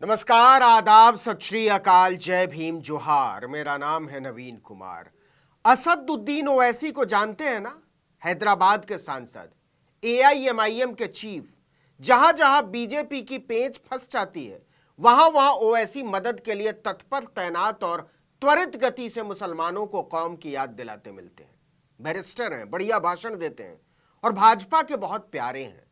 नमस्कार, आदाब, सत श्री अकाल, जय भीम, जोहार। मेरा नाम है नवीन कुमार। असदुद्दीन ओवैसी को जानते हैं ना? हैदराबाद के सांसद, एआईएमआईएम के चीफ। जहां जहां बीजेपी की पेंच फंस जाती है वहां वहां ओवैसी मदद के लिए तत्पर, तैनात और त्वरित गति से मुसलमानों को कौम की याद दिलाते मिलते हैं। बैरिस्टर हैं, बढ़िया भाषण देते हैं और भाजपा के बहुत प्यारे हैं।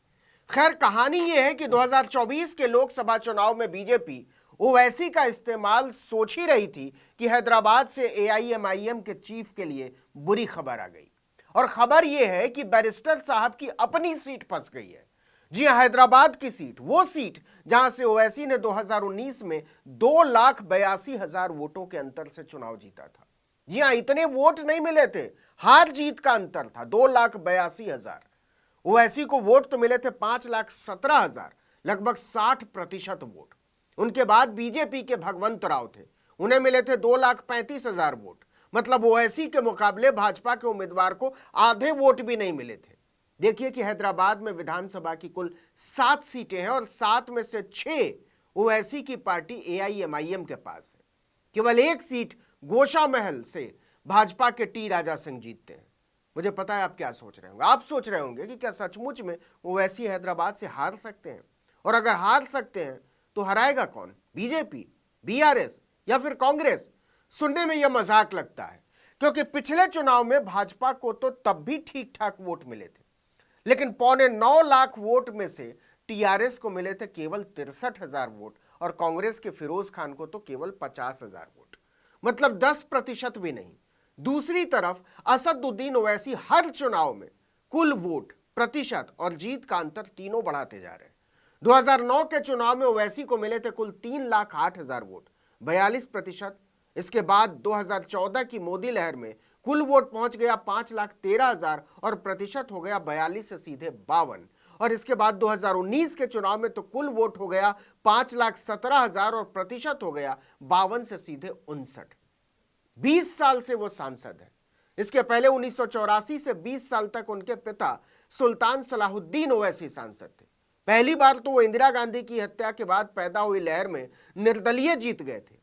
खैर, कहानी यह है कि 2024 के लोकसभा चुनाव में बीजेपी ओवैसी का इस्तेमाल सोच ही रही थी कि हैदराबाद से एआईएमआईएम के चीफ के लिए बुरी खबर आ गई। और खबर यह है कि बैरिस्टर साहब की अपनी सीट फंस गई है। जी हां, हैदराबाद की सीट, वो सीट जहां से ओवैसी ने 2019 में 2,82,000 वोटों के अंतर से चुनाव जीता था। जी हां, इतने वोट नहीं मिले थे, हार जीत का अंतर था 2,82,000। ओवैसी को वोट तो मिले थे 5,17,000, लगभग 60% वोट। उनके बाद बीजेपी के भगवंत राव थे, उन्हें मिले थे 2,35,000 वोट। मतलब ओवैसी के मुकाबले भाजपा के उम्मीदवार को आधे वोट भी नहीं मिले थे। देखिए कि हैदराबाद में विधानसभा की कुल 7 सीटें हैं और 7 में से 6 ओवैसी की पार्टी एआईएमआईएम के पास है। केवल एक सीट गोशा महल से भाजपा के टी राजा सिंह जीतते हैं। मुझे पता है आप क्या सोच रहे होंगे। आप सोच रहे होंगे कि क्या सचमुच में ओवैसी हैदराबाद से हार सकते हैं? और अगर हार सकते हैं तो हराएगा कौन? बीजेपी, बीआरएस या फिर कांग्रेस? सुनने में यह मजाक लगता है, क्योंकि पिछले चुनाव में भाजपा को तो तब भी ठीक ठाक वोट मिले थे, लेकिन 9.25 लाख वोट में से टीआरएस को मिले थे केवल 63,000 वोट और कांग्रेस के फिरोज खान को तो केवल 50,000 वोट, मतलब 10% भी नहीं। दूसरी तरफ असदुद्दीन ओवैसी हर चुनाव में कुल वोट, प्रतिशत और जीत का अंतर तीनों बढ़ाते जा रहे हैं। 2009 के चुनाव में ओवैसी को मिले थे कुल 3,08,000 वोट, 42%। इसके बाद 2014 की मोदी लहर में कुल वोट पहुंच गया 5,13,000 और प्रतिशत हो गया 42 से सीधे 52। और इसके बाद 2019 के चुनाव में तो कुल वोट हो गया 5,17,000 और प्रतिशत हो गया 52 से सीधे 59। 20 साल से वो सांसद है। इसके पहले 1984 से 20 साल तक उनके पिता सुल्तान सलाहुद्दीन ओवैसी सांसद थे। पहली बार तो वो इंदिरा गांधी की हत्या के बाद पैदा हुई लहर में निर्दलीय जीत गए थे।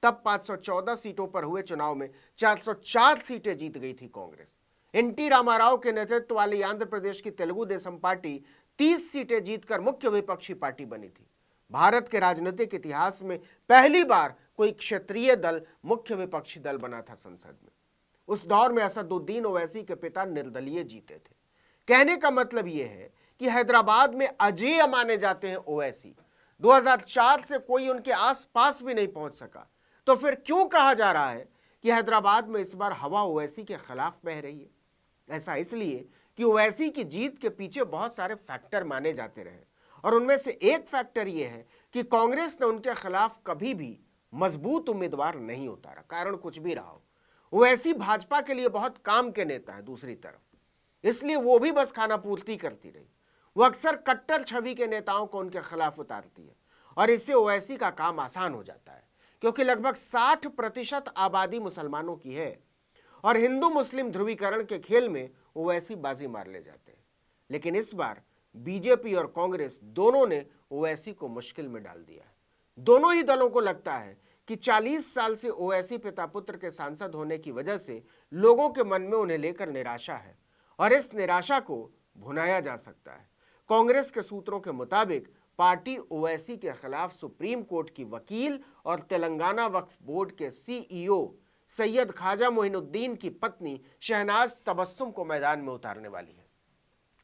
तब 514 सीटों पर हुए चुनाव में 404 सीटें जीत गई थी कांग्रेस। एनटी रामाराव के नेतृत्व वाली आंध्र प्रदेश की तेलुगु देशम पार्टी 30 सीटें जीतकर मुख्य विपक्षी पार्टी बनी थी। भारत के राजनीतिक इतिहास में पहली बार कोई क्षेत्रीय दल मुख्य विपक्षी दल बना था संसद में। उस दौर में असदुद्दीन ओवैसी के पिता निर्दलीय जीते थे। कहने का मतलब यह है कि हैदराबाद में अजेय माने जाते हैं ओवैसी। 2004 से कोई उनके आसपास भी नहीं पहुंच सका। तो फिर क्यों कहा जा रहा है कि हैदराबाद में इस बार हवा ओवैसी के खिलाफ बह रही है? ऐसा इसलिए कि ओवैसी की जीत के पीछे बहुत सारे फैक्टर माने जाते रहे और उनमें से एक फैक्टर यह है कि कांग्रेस ने उनके खिलाफ कभी भी मजबूत उम्मीदवार नहीं उतारा। कारण कुछ भी रहा हो, ओवैसी भाजपा के लिए बहुत काम के नेता है दूसरी तरफ, इसलिए वो भी बस खाना पूर्ति करती रही। वो अक्सर कट्टर छवि के नेताओं को उनके खिलाफ उतारती है और इससे ओवैसी का काम आसान हो जाता है, क्योंकि लगभग 60% आबादी मुसलमानों की है और हिंदू मुस्लिम ध्रुवीकरण के खेल में ओवैसी बाजी मार ले जाते हैं। लेकिन इस बार बीजेपी और कांग्रेस दोनों ने ओवैसी को मुश्किल में डाल दिया है। दोनों ही दलों को लगता है कि 40 साल से ओवैसी पिता पुत्र के सांसद होने की वजह से लोगों के मन में उन्हें लेकर निराशा है और इस निराशा को भुनाया जा सकता है। कांग्रेस के सूत्रों के मुताबिक पार्टी ओवैसी के खिलाफ सुप्रीम कोर्ट की वकील और तेलंगाना वक्फ बोर्ड के सीईओ सैयद ख्वाजा मोइनुद्दीन की पत्नी शहनाज तबस्सुम को मैदान में उतारने वाली है।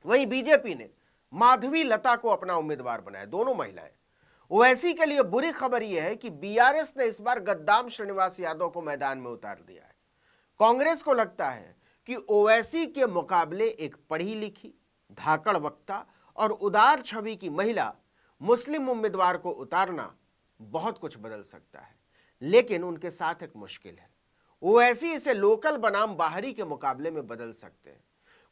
वहीं बीजेपी ने माधवी लता को अपना उम्मीदवार बनाया, दोनों महिलाएं। ओवैसी के लिए बुरी खबर यह है कि बीआरएस ने इस बार गद्दाम श्रीनिवास यादव को मैदान में उतार दिया है। कांग्रेस को लगता है कि ओवैसी के मुकाबले एक पढ़ी लिखी, धाकड़ वक्ता और उदार छवि की महिला मुस्लिम उम्मीदवार को उतारना बहुत कुछ बदल सकता है, लेकिन उनके साथ एक मुश्किल है। ओवैसी इसे लोकल बनाम बाहरी के मुकाबले में बदल सकते हैं।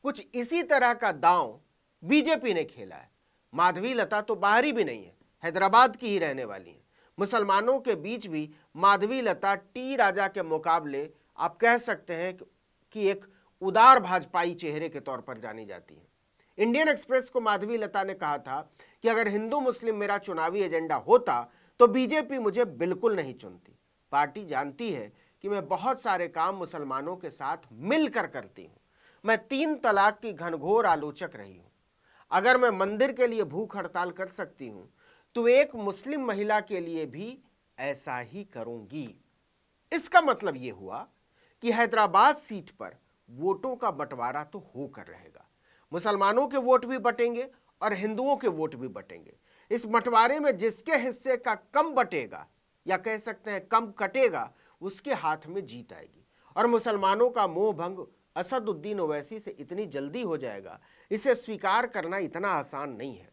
कुछ इसी तरह का दांव बीजेपी ने खेला है। माधवी लता तो बाहरी भी नहीं है, हैदराबाद की ही रहने वाली है। मुसलमानों के बीच भी माधवी लता टी राजा के मुकाबले आप कह सकते हैं कि एक उदार भाजपाई चेहरे के तौर पर जानी जाती है। इंडियन एक्सप्रेस को माधवी लता ने कहा था कि अगर हिंदू मुस्लिम मेरा चुनावी एजेंडा होता तो बीजेपी मुझे बिल्कुल नहीं चुनती। पार्टी जानती है कि मैं बहुत सारे काम मुसलमानों के साथ मिलकर करती हूं। मैं 3 तलाक की घनघोर आलोचक रही हूं। अगर मैं मंदिर के लिए भूख हड़ताल कर सकती हूं तो एक मुस्लिम महिला के लिए भी ऐसा ही करूंगी। इसका मतलब यह हुआ कि हैदराबाद सीट पर वोटों का बंटवारा तो होकर रहेगा। मुसलमानों के वोट भी बटेंगे और हिंदुओं के वोट भी बटेंगे। इस बंटवारे में जिसके हिस्से का कम बटेगा या कह सकते हैं कम कटेगा, उसके हाथ में जीत आएगी। और मुसलमानों का मोह भंग असदुद्दीन ओवैसी से इतनी जल्दी हो जाएगा, इसे स्वीकार करना इतना आसान नहीं है।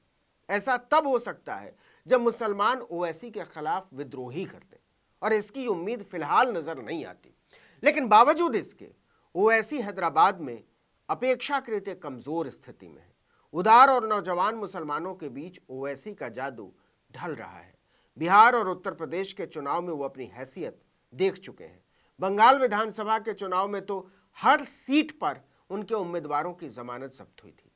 ऐसा तब हो सकता है जब मुसलमान ओवैसी के खिलाफ विद्रोही कर दें, और इसकी उम्मीद फिलहाल नजर नहीं आती। लेकिन बावजूद इसके ओवैसी हैदराबाद में अपेक्षाकृत कमजोर स्थिति में है। उदार और नौजवान मुसलमानों के बीच ओवैसी का जादू ढल रहा है। बिहार और उत्तर प्रदेश के चुनाव में वो अपनी हैसियत देख चुके हैं। बंगाल विधानसभा के चुनाव में तो हर सीट पर उनके उम्मीदवारों की जमानत जब्त हुई थी।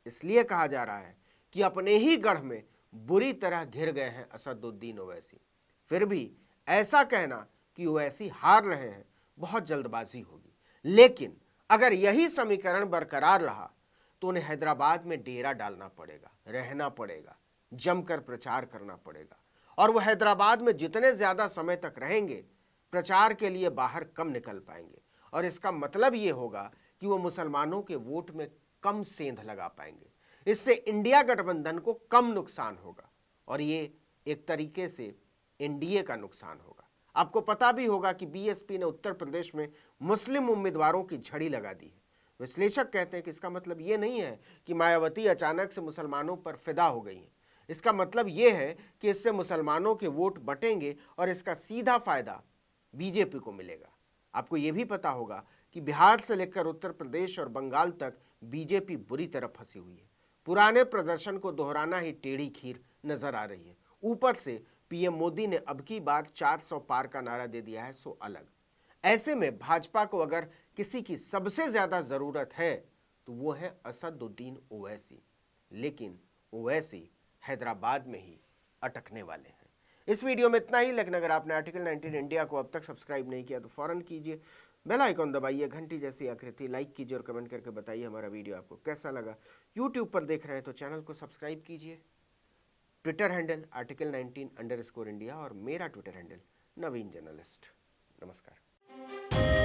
इसलिए कहा जा रहा है कि अपने ही गढ़ में बुरी तरह घिर गए हैं असदुद्दीन ओवैसी। फिर भी ऐसा कहना कि ओवैसी हार रहे हैं बहुत जल्दबाजी होगी। लेकिन अगर यही समीकरण बरकरार रहा तो उन्हें हैदराबाद में डेरा डालना पड़ेगा, रहना पड़ेगा, जमकर प्रचार करना पड़ेगा। और वो हैदराबाद में जितने ज्यादा समय तक रहेंगे, प्रचार के लिए बाहर कम निकल पाएंगे। और इसका मतलब ये होगा कि वो मुसलमानों के वोट में कम सेंध लगा पाएंगे। इससे इंडिया गठबंधन को कम नुकसान होगा और ये एक तरीके से एनडीए का नुकसान होगा। आपको पता भी होगा कि बीएसपी ने उत्तर प्रदेश में मुस्लिम उम्मीदवारों की झड़ी लगा दी है। विश्लेषक कहते हैं कि इसका मतलब ये नहीं है कि मायावती अचानक से मुसलमानों पर फिदा हो गई हैं। इसका मतलब ये है कि इससे मुसलमानों के वोट बटेंगे और इसका सीधा फायदा बीजेपी को मिलेगा। आपको ये भी पता होगा कि बिहार से लेकर उत्तर प्रदेश और बंगाल तक बीजेपी बुरी तरह फंसी हुई है। पुराने प्रदर्शन को दोहराना ही टेढ़ी खीर नजर आ रही है। ऊपर से पीएम मोदी ने अब की बार 400 पार का नारा दे दिया है, सो अलग। ऐसे में भाजपा को अगर किसी की सबसे ज्यादा जरूरत है तो वो है असदुद्दीन ओवैसी। लेकिन ओवैसी हैदराबाद में ही अटकने वाले हैं। इस वीडियो में इतना ही। लेकिन अगर आपने आर्टिकल 19 इंडिया को अब तक सब्सक्राइब नहीं किया तो फौरन कीजिए, बेल आइकॉन दबाइए, घंटी जैसी आकृति लाइक कीजिए और कमेंट करके बताइए हमारा वीडियो आपको कैसा लगा। यूट्यूब पर देख रहे हैं तो चैनल को सब्सक्राइब कीजिए। ट्विटर हैंडल आर्टिकल 19_इंडिया और मेरा ट्विटर हैंडल नवीन जर्नलिस्ट। नमस्कार।